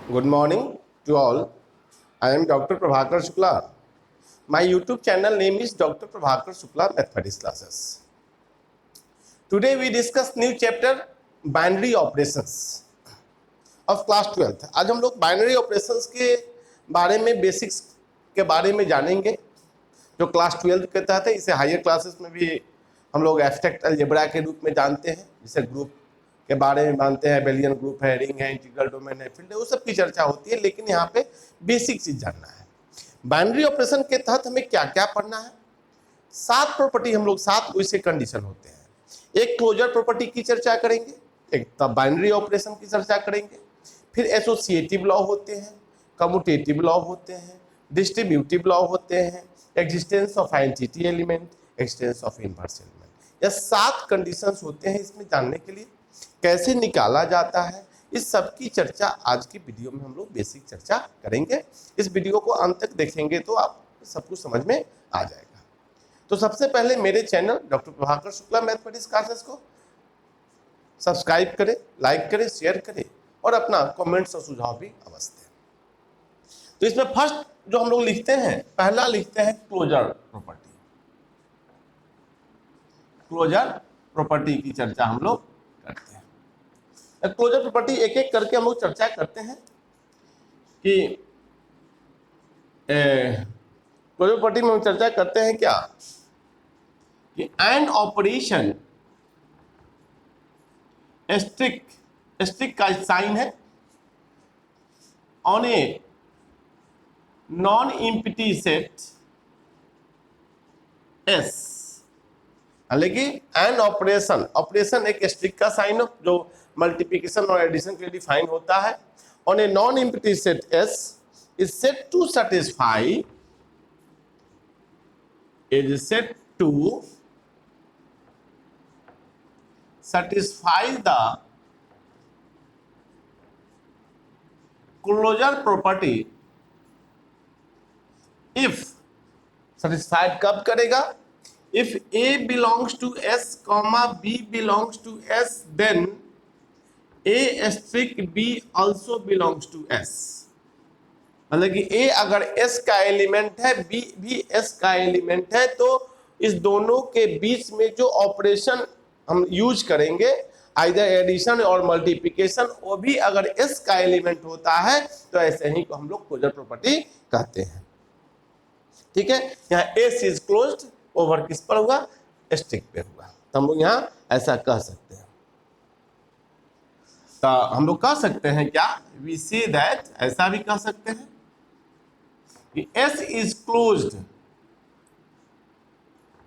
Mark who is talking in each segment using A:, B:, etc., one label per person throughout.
A: Good morning to all. I am Dr. Prabhakar Shukla. My YouTube channel name is Dr. Prabhakar Shukla Mathematics Classes. Today we discuss new chapter Binary Operations of class 12th. आज हम लोग binary operations के बारे में basics के बारे में जानेंगे जो क्लास 12 के तहत है। इसे हायर क्लासेस में भी हम लोग एब्स्ट्रैक्ट अलजेब्रा के रूप में जानते हैं, जिसे ग्रुप के बारे में मानते हैं, बेलियन ग्रुप है, रिंग है, इंटीग्रल डोमेन है, फील्ड है, वो सब की चर्चा होती है। लेकिन यहाँ पे बेसिक चीज जानना है, बाइनरी ऑपरेशन के तहत हमें क्या क्या पढ़ना है। 7 प्रॉपर्टी हम लोग 7 वैसे कंडीशन होते हैं। एक क्लोजर प्रॉपर्टी की चर्चा करेंगे, एक तब बाइनरी ऑपरेशन की चर्चा करेंगे, फिर एसोसिएटिव लॉ होते हैं, कम्यूटेटिव लॉ होते हैं, डिस्ट्रीब्यूटिव लॉ होते हैं, existence of identity element, expanse of inverse element. यह 7 कंडीशंस होते हैं। इसमें जानने के लिए कैसे निकाला जाता है, इस सब की चर्चा आज की वीडियो में हम लोग बेसिक चर्चा करेंगे। इस वीडियो को अंत तक देखेंगे तो आप सब कुछ समझ में आ जाएगा। तो सबसे पहले मेरे channel doctor Prabhakar Shukla mathematics classes को सब्सक्राइब करें, लाइक करें, शेयर करें और अपना कमेंट्स और सुझाव भी अवश्य दें। तो इसमें फर्स्ट जो हम लोग लिखते हैं, पहला लिखते हैं क्लोजर प्रॉपर्टी। क्लोजर प्रॉपर्टी की चर्चा हम लोग करते हैं। क्लोजर प्रॉपर्टी एक एक करके हम लोग चर्चा करते हैं कि क्लोजर प्रॉपर्टी में हम चर्चा करते हैं क्या कि एंड ऑपरेशन स्ट्रिक का साइन है on a non empty set S, हालांकि एंड ऑपरेशन एक स्ट्रिक का साइन हो जो मल्टीप्लिकेशन और एडिशन के लिए डिफाइन होता है on a non empty set S is said to satisfy the closure property if satisfied कब करेगा, if A belongs to S, B belongs to S, then A strict B also belongs to S। मतलब कि A अगर S का element है, B भी S का element है, तो इस दोनों के बीच में जो ऑपरेशन हम यूज करेंगे आइदर एडिशन और मल्टीप्लिकेशन, वो भी अगर S का एलिमेंट होता है तो ऐसे ही को हम लोग क्लोजर प्रॉपर्टी कहते हैं। ठीक है, यहाँ S इज क्लोज्ड ओवर किस पर हुआ, स्ट्रिक पे हुआ, तो हम लोग यहाँ ऐसा कह सकते हैं। तो हम लोग कह सकते हैं क्या, वी से दैट, ऐसा भी कह सकते हैं कि S इज क्लोज्ड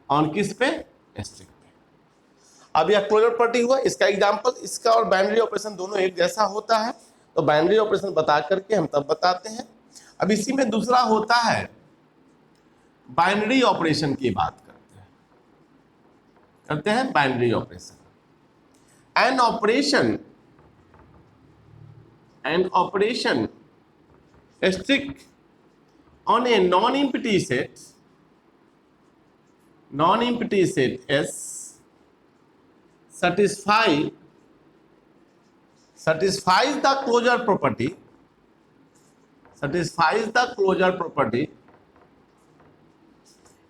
A: ऑन किस पे, स्ट्रिक पे। अब यह क्लोजर प्रॉपर्टी हुआ, इसका एग्जांपल, इसका और बाइनरी ऑपरेशन दोनों एक जैसा होता है, तो बाइनरी ऑपरेशन बता करके हम तब बताते हैं। अब इसी में दूसरा होता है बाइनरी ऑपरेशन की बात करते हैं binary operation. An operation strict on a non empty set S satisfies the closure property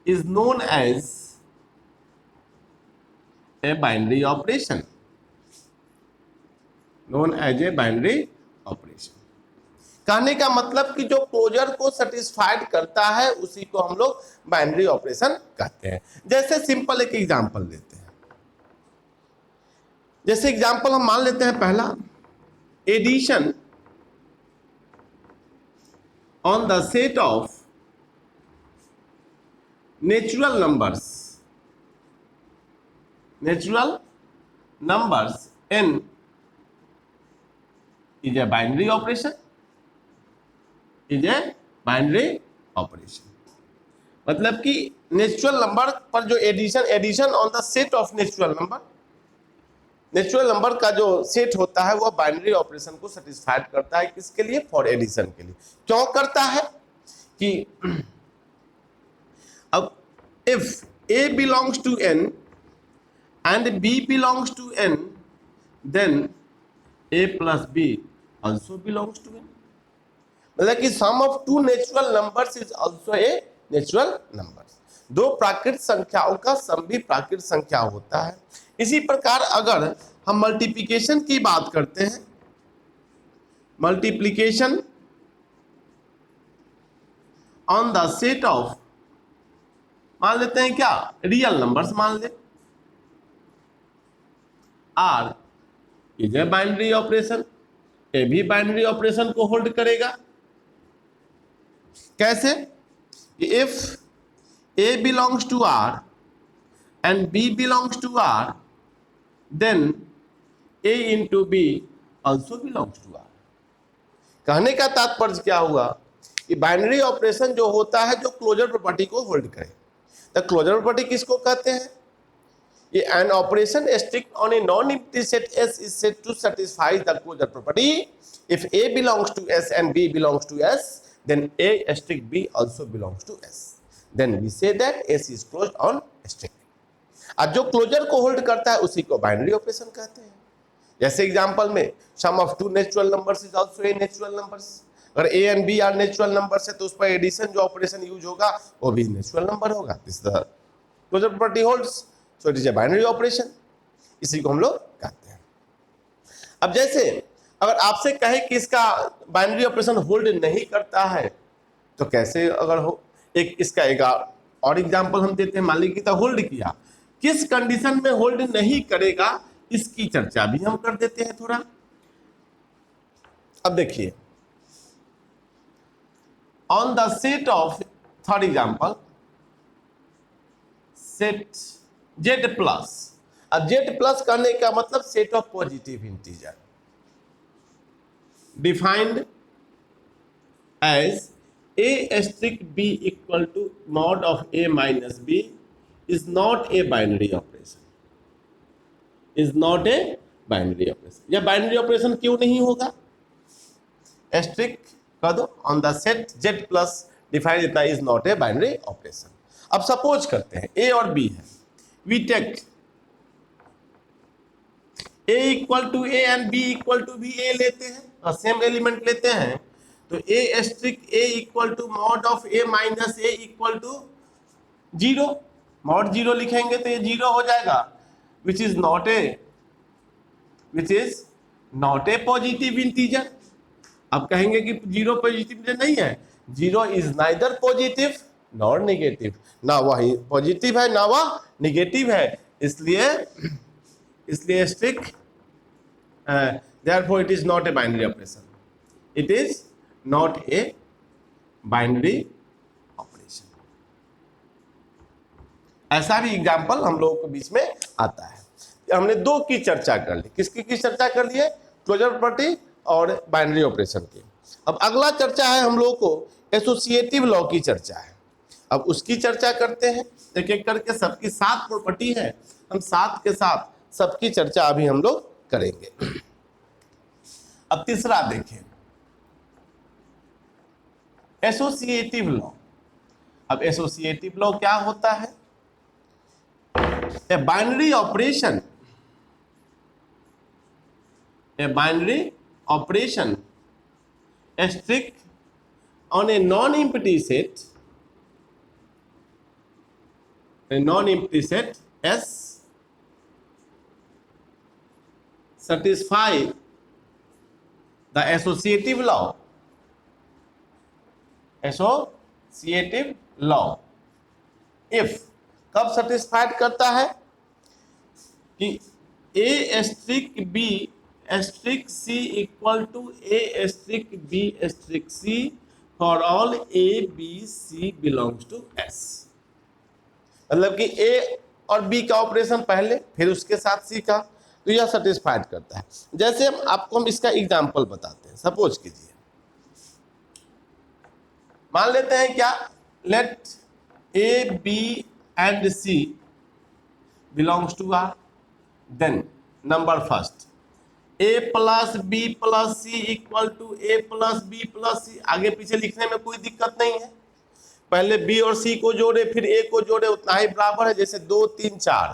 A: is known as a binary operation, कहने का मतलब कि जो क्लोजर को सेटिस्फाइड करता है उसी को हम लोग बाइनरी ऑपरेशन कहते हैं। जैसे सिंपल एक एग्जांपल लेते हैं, जैसे एग्जांपल हम मान लेते हैं पहला, addition on the set of natural numbers n is a binary operation, मतलब कि नेचुरल नंबर पर जो addition on the set of natural number का जो सेट होता है वह बाइनरी ऑपरेशन को सेटिस्फाइड करता है। किसके लिए, फॉर एडिशन के लिए। क्यों करता है कि अब if A belongs to n and B belongs to n, then A plus B also belongs to n. मतलब कि sum of two natural numbers is also a natural number. दो प्राकृत संख्याओं का सम भी प्राकृत संख्या होता है। इसी प्रकार अगर हम मल्टीप्लिकेशन की बात करते हैं, multiplication on the set of, मान लेते हैं क्या, रियल नंबर्स मान ले, R is a binary operation, A भी बाइनरी ऑपरेशन को होल्ड करेगा। कैसे? If A belongs to R and B belongs to R, then A into B also belongs to R. कहने का तात्पर्य क्या हुआ कि बाइनरी ऑपरेशन जो होता है जो क्लोजर प्रॉपर्टी को होल्ड करे। तो क्लोजर प्रॉपर्टी किसको कहते हैं? ये an operation strict on a non-empty set S is said to satisfy the closure property if A belongs to S and B belongs to S, then A strict B also belongs to S, then we say that S is closed on strict। और जो closure को hold करता है उसी को binary operation कहते हैं। जैसे एग्जांपल में sum of two natural numbers is also a natural numbers. अगर A and B are natural numbers है तो उस पर एडिशन जो ऑपरेशन यूज होगा वो भी नेचुरल नंबर होगा। This the closure property holds, so it is a binary operation, इसी को हम लोग कहते हैं। अब जैसे अगर आपसे कहे कि इसका बाइनरी ऑपरेशन होल्ड नहीं करता है तो कैसे अगर हो, एक इसका एक और एग्जांपल हम देते हैं। मान लीजिए कि होल्ड किया, किस कंडीशन में होल्ड नहीं करेगा इसकी चर्चा भी हम कर देते हैं थोड़ा। अब देखिए, on the set of, third example, set Z plus. अब Z प्लस करने का मतलब set of positive integer defined as A strict B equal to mod of A minus B is not a binary operation, is not a binary operation. यह binary operation क्यों नहीं होगा? Strict कर दो on the set Z plus defined देता है is not a binary operation. अब suppose करते हैं A और B है, we take A equal to A and B equal to B, A लेते हैं और सेम एलिमेंट लेते हैं तो A strict A equal to mod of A minus A equal to 0, mod 0 लिखेंगे तो ये 0 हो जाएगा, which is not a positive integer. अब कहेंगे कि 0 पॉजिटिव नहीं है, 0 is neither positive nor negative, ना वह पॉजिटिव है ना वह नेगेटिव है, इसलिए strict, therefore it is not a binary operation, it is not a binary operation। ऐसा भी एग्जांपल हम लोगों के बीच में आता है। हमने दो की चर्चा कर ली, किसकी की चर्चा कर ली है? क्लोजर प्रॉपर्टी और बाइनरी ऑपरेशन की। अब अगला चर्चा है हम लोगों को एसोसिएटिव लॉ की चर्चा है। अब उसकी चर्चा करते हैं, एक एक करके सबकी 7 प्रॉपर्टी है, हम 7 के साथ सबकी चर्चा अभी हम लोग करेंगे। अब तीसरा देखें, एसोसिएटिव लॉ। अब एसोसिएटिव लॉ क्या होता है? ए binary operation, A binary operation strict on a non empty set, a non-empty set S satisfy the associative law, associative law if, कब satisfied करता है कि A strict B strict C equal to A strict B strict C for all A B C belongs to S। मतलब कि ए और B का operation पहले फिर उसके साथ सी का, तो यह सेटिस्फाइड करता है। जैसे हम इसका एग्जांपल बताते हैं। सपोज कीजिए, मान लेते हैं क्या, let A B and C belongs to R, then number first A plus B plus C equal to A plus B plus C. आगे पीछे लिखने में कोई दिक्कत नहीं है, पहले बी और सी को जोड़े फिर ए को जोड़े, उतना ही बराबर है। जैसे 2 3 4,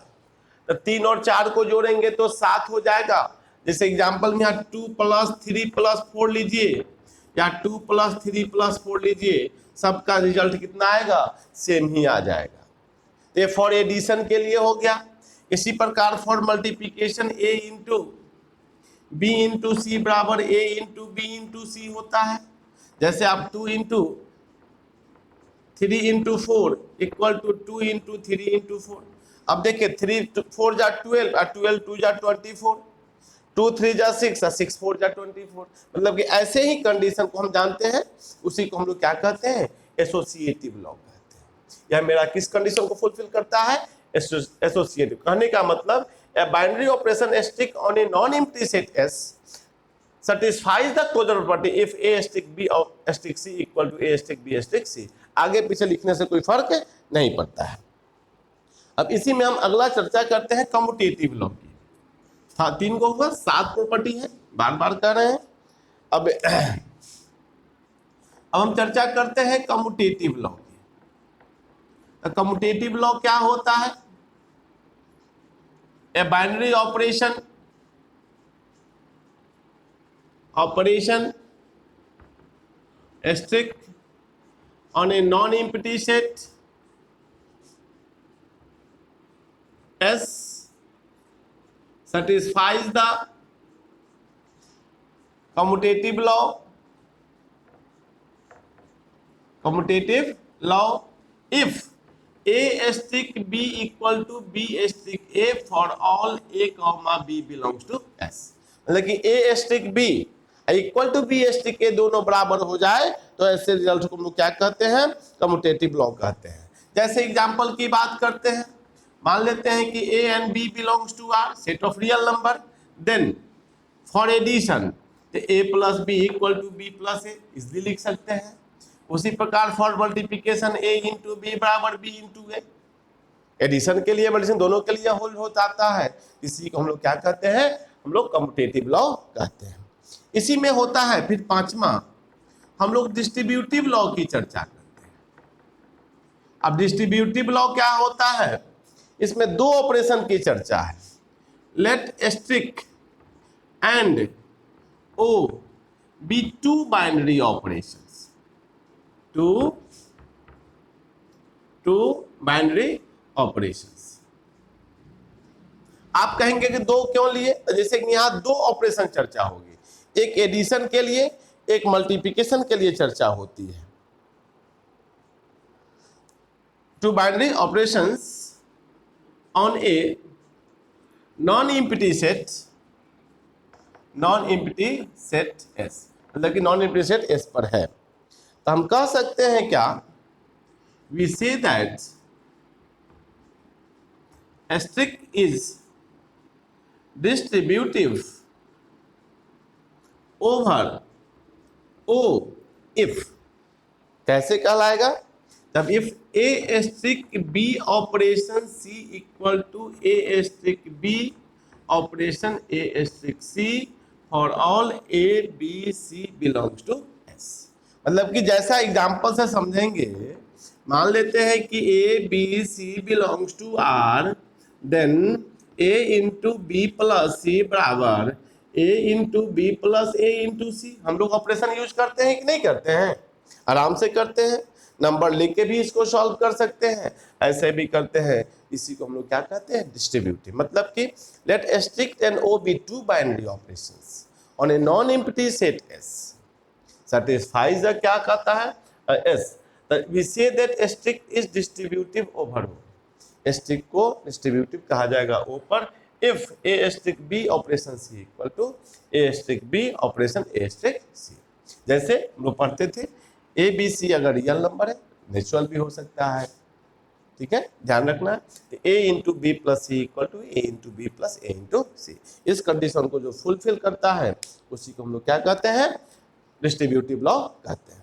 A: तो 3 और 4 को जोड़ेंगे तो 7 हो जाएगा। जैसे एग्जांपल में यहाँ 2 + 3 + 4 लीजिए या 2 + 3 + 4 लीजिए, सबका रिजल्ट कितना आएगा, सेम ही आ जाएगा। ये फॉर एडिशन के लिए हो गया। इसी प्रकार for multiplication a into B into C बराबर a into B into C होता है। जैसे आप 2 into 3 into 4 equal to 2 into 3 into 4। अब देखिए 3 4 जा 12 और 12 2 जा 24, 2 3 जा 6 और 6 4 जा 24। मतलब कि ऐसे ही कंडीशन को हम जानते हैं, उसी को हम लोग क्या कहते हैं, एसोसिएटिव लॉ कहते हैं। यह मेरा किस कंडीशन को फुलफिल करता है, एसोसिएटिव। कहने का मतलब ए binary operation stick on a non empty set S satisfies the closure property if a stick b of stick c equal to a stick b stick c। आगे पीछे लिखने से कोई फर्क नहीं पड़ता है। अब इसी में हम अगला चर्चा करते हैं कम्यूटेटिव लॉ की। हाँ, 3 को होगा, 7 प्रॉपर्टी है, बार बार कह रहे हैं। अब हम चर्चा करते हैं कम्यूटेटिव लॉ की। तो कम्यूटेटिव लॉ क्या होता है, ए binary operation strict on a non-empty set S satisfies the commutative law if A stick B equal to B stick A for all A comma B belongs to S। मतलब कि A stick B equal to B stick के दोनों बराबर हो जाए तो ऐसे result को हम लोग क्या कहते हैं, कम्यूटेटिव लॉ कहते हैं। जैसे एग्जांपल की बात करते हैं, मान लेते हैं कि A and B belongs to R set of real number, then for addition तो A + B equal to B + A इसलिए लिख सकते हैं। उसी प्रकार फॉर मल्टीप्लिकेशन A × B बराबर B × A, एडिशन के लिए मल्टीप्लिकेशन दोनों के लिए होल हो जाता है, इसी को हम लोग क्या कहते हैं, हम लोग कम्यूटेटिव लॉ कहते हैं। इसी में होता है फिर 5वां, हम लोग डिस्ट्रीब्यूटिव लॉ की चर्चा करते हैं। अब डिस्ट्रीब्यूटिव लॉ क्या होता है, इसमें 2 ऑपरेशन की चर्चा है। Let strict and O be 2 binary operations, 2 binary operations. आप कहेंगे कि 2 क्यों लिए, जैसे कि यहाँ 2 ऑपरेशन चर्चा होगी, एक एडिशन के लिए, एक मल्टीप्लिकेशन के लिए चर्चा होती है। 2 binary operations on a non empty set S, मतलब कि नॉन एम्प्टी सेट एस पर है। तो हम कह सकते हैं क्या, we say that strict is distributive over O if, कैसे कहलाएगा, तब if A strict B operation C equal to A strict B operation A strict C for all A B C belongs to S. मतलब कि जैसा example से समझेंगे, मान लेते हैं कि A B C belongs to R, then A into B plus C बराबर A into B plus A into C. हम लोग ऑपरेशन यूज करते हैं कि नहीं करते हैं, आराम से करते हैं, नंबर लिख के भी इसको सॉल्व कर सकते हैं, ऐसे भी करते हैं। इसी को हम लोग क्या कहते हैं, डिस्ट्रीब्यूटिव। मतलब कि let strict and O be 2 binary operations on a non empty set S satisfies the क्या कहता है, S. We say that strict is distributive over O, strict को डिस्ट्रीब्यूटिव कहा जाएगा ओ पर, if A strict B operation C equal to A strict B operation A strict C. जैसे हम लोग पढ़ते थे, ए बी सी अगर रियल नंबर है, नेचुरल भी हो सकता है, ठीक है, ध्यान रखना है। तो A into B plus C equal to A into B plus A into C, इस कंडीशन को जो फुलफिल करता है उसी को हम लोग क्या कहते हैं, डिस्ट्रीब्यूटिव लॉ कहते हैं।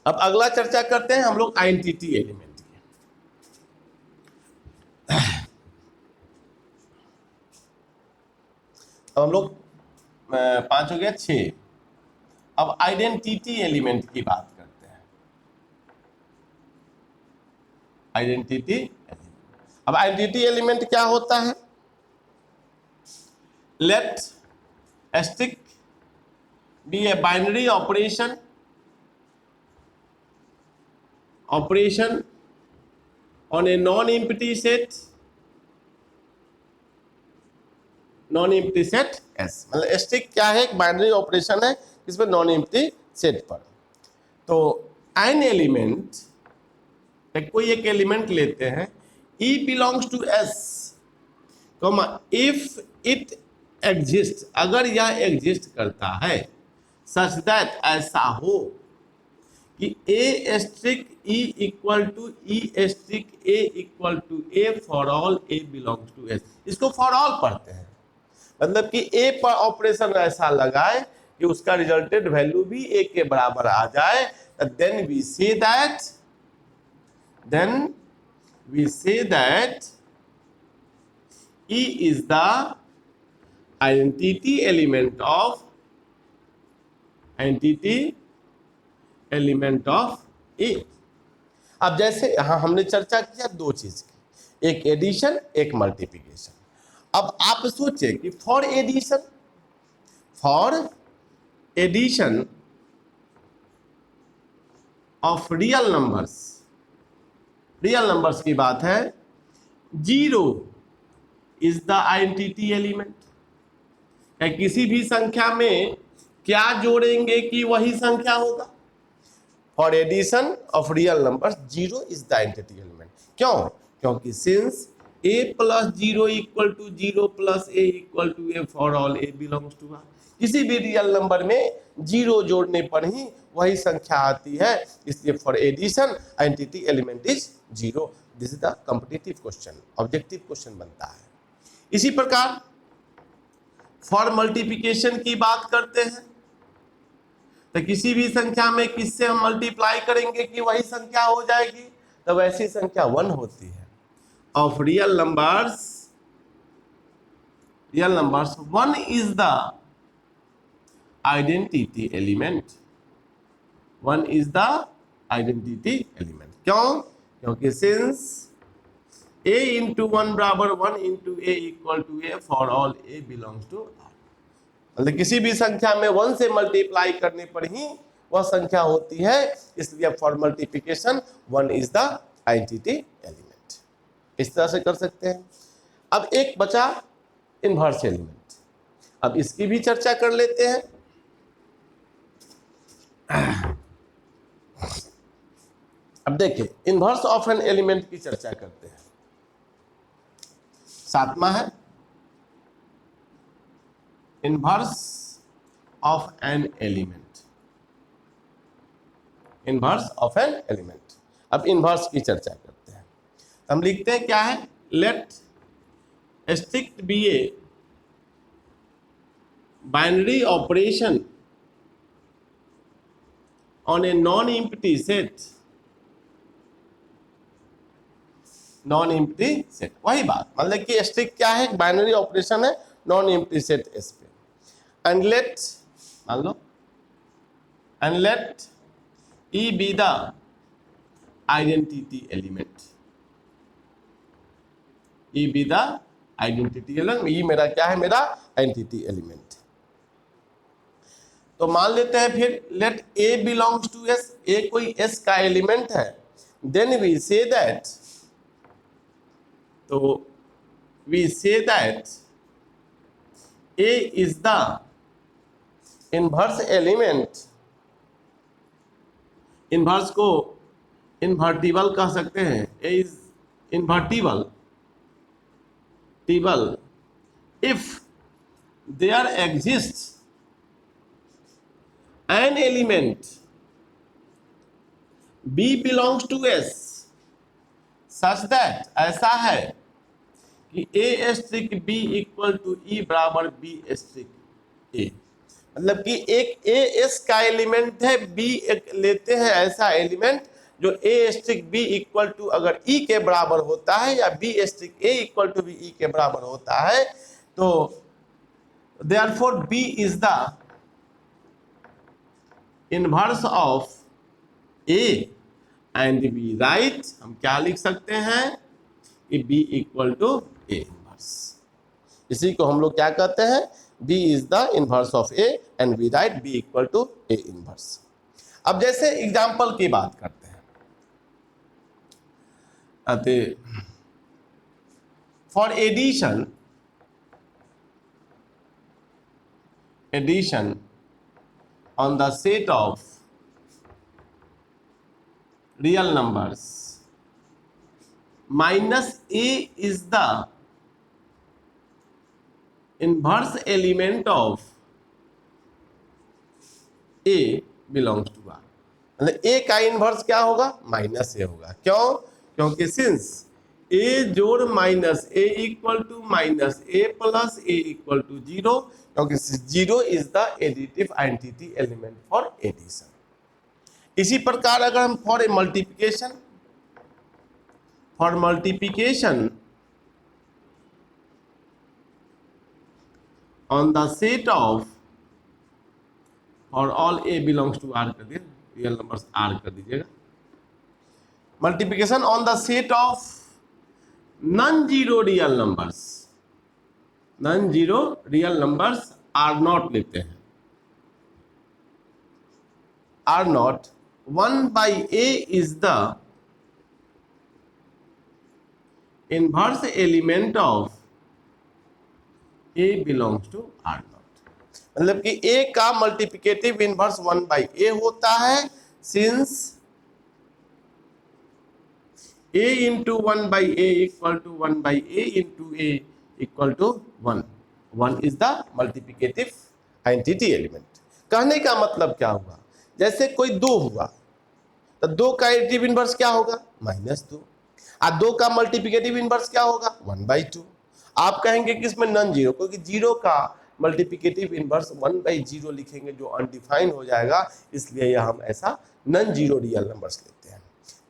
A: अब अगला चर्चा करते हैं हम लोग आइडेंटिटी एलिमेंट की। अब हम लोग 5 हो गया 6। अब आइडेंटिटी एलिमेंट की बात करते हैं। आइडेंटिटी एलिमेंट, अब आइडेंटिटी एलिमेंट क्या होता है, let strict be a binary operation on a non-empty set S। मतलब स्टिक क्या है, एक बाइनरी ऑपरेशन है इसमें नॉन एम्प्टी सेट पर। तो एन एलिमेंट, कोई एक एलिमेंट लेते हैं, E belongs to S, if it exist, अगर यह एग्जिस्ट करता है, सच दैट, ऐसा हो कि A strict E equal to E strict A equal to A for all A belongs to S। इसको फॉर ऑल पढ़ते हैं, मतलब कि A पर ऑपरेशन ऐसा लगाए कि उसका रिजल्टेड वैल्यू भी A के बराबर आ जाए, then we say that E is the identity element of A। अब जैसे यहां हमने चर्चा किया दो चीज की, एक एडिशन एक मल्टीप्लिकेशन। अब आप सोचे कि for addition of real numbers की बात है, 0 इज द आइडेंटिटी एलिमेंट। किसी भी संख्या में क्या जोड़ेंगे कि वही संख्या होगा। For addition of real numbers 0 is the identity element. क्यों? क्योंकि since a plus 0 equal to 0 plus a equal to a for all a belongs to R। किसी भी रियल नंबर में 0 जोड़ने पर ही वही संख्या आती है, इसलिए for addition identity element is 0। This is the competitive question, objective question बनता है। इसी प्रकार फॉर मल्टीप्लिकेशन की बात करते हैं, तो किसी भी संख्या में किससे हम मल्टीप्लाई करेंगे कि वही संख्या हो जाएगी, तो वैसी संख्या 1 होती है। Of real numbers 1 is the identity element. 1 is the identity element. क्यों? क्योंकि सिंस a इंटू 1 बराबर 1 into a equal to a for all a belongs to R। मतलब किसी भी संख्या में 1 से मल्टीप्लाई करने पर ही वह संख्या होती है, इसलिए for multiplication 1 is the identity element. इस तरह से कर सकते हैं। अब एक बचा इनवर्स एलिमेंट, अब इसकी भी चर्चा कर लेते हैं। अब देखिए इनवर्स ऑफ एन एलिमेंट की चर्चा करते हैं। 7वां है inverse of an element. Inverse of an element, अब इनवर्स की चर्चा करते हैं। हम लिखते हैं क्या है, let strict be a binary operation on a non empty set. Non empty set, वही बात, मतलब कि स्ट्रिक्ट क्या है, बाइनरी ऑपरेशन है नॉन एम्प्टी सेट एस पे। एंड लेट, मान लो, and let E be the identity element. E be the identity element, E मेरा क्या है, मेरा आइडेंटिटी एलिमेंट। तो मान लेते हैं फिर let a belongs to S, a कोई एस का एलिमेंट है, देन वी से दैट, तो we say that A is the inverse element। Inverse को इन्वर्टिबल कह सकते हैं। A is invertible if there exists an element B belongs to S such that, ऐसा है कि A strict B equal to E बराबर B strict A। मतलब कि एक A S का एलिमेंट है, B एक लेते हैं ऐसा एलिमेंट जो A strict B equal to अगर E के बराबर होता है या B strict A equal to भी E के बराबर होता है, तो therefore B is the inverse of A and B right. हम क्या लिख सकते हैं कि B equal to A inverse. इसी को हम लोग क्या कहते हैं, B is the inverse of A and we write B equal to A inverse. अब जैसे एग्जाम्पल की बात करते हैं, for addition on the set of real numbers, minus A is the inverse element of A belongs to R. मतलब A का inverse क्या होगा? माइनस ए होगा. क्यों? क्योंकि सिंस A जोड़ minus a equal to minus a plus a equal to zero, क्योंकि zero is the additive identity element for addition. इसी प्रकार अगर हम for multiplication on the set of और all a belongs to R कर दिए, real numbers R कर दीजिएगा. Multiplication on the set of non zero real numbers R not लेते हैं. R not 1 by A is the inverse element of A belongs to R naught. मतलब कि A का multiplicative inverse 1 by A होता है, since A into 1 by A equal to 1 by A into A equal to 1. 1 is the multiplicative identity element. कहने का मतलब क्या हुआ? जैसे कोई 2 हुआ तो 2 का एडिटिव इनवर्स क्या होगा? -2. और 2 का मल्टीप्लिकेटिव इनवर्स क्या होगा? 1/2. आप कहेंगे कि इसमें नॉन जीरो, क्योंकि जीरो का मल्टीप्लिकेटिव इनवर्स 1/0 लिखेंगे जो अनडिफाइन हो जाएगा, इसलिए यह हम ऐसा नॉन जीरो रियल नंबर्स लेते हैं.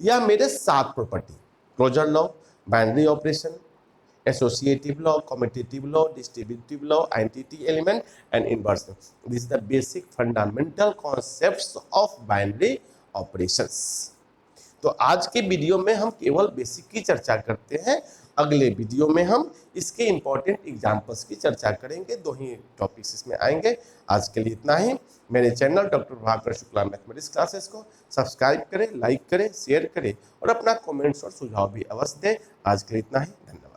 A: यह मेरे 7 property: closure law, binary operation, associative law, commutative law, distributive law, identity element and inverse law. This is the basic fundamental concepts of binary operations. तो आज के वीडियो में हम केवल बेसिक की चर्चा करते हैं. अगले वीडियो में हम इसके इंपॉर्टेंट एग्जांपल्स की चर्चा करेंगे. 2 ही टॉपिक्स इसमें आएंगे. आज के लिए इतना ही. मेरे channel doctor Prabhakar Shukla mathematics classes को सब्सक्राइब करें, लाइक करें, शेयर करें और अपना कमेंट्स और सुझाव भी अवश्य दें. आज के लिए इतना ही. धन्यवाद.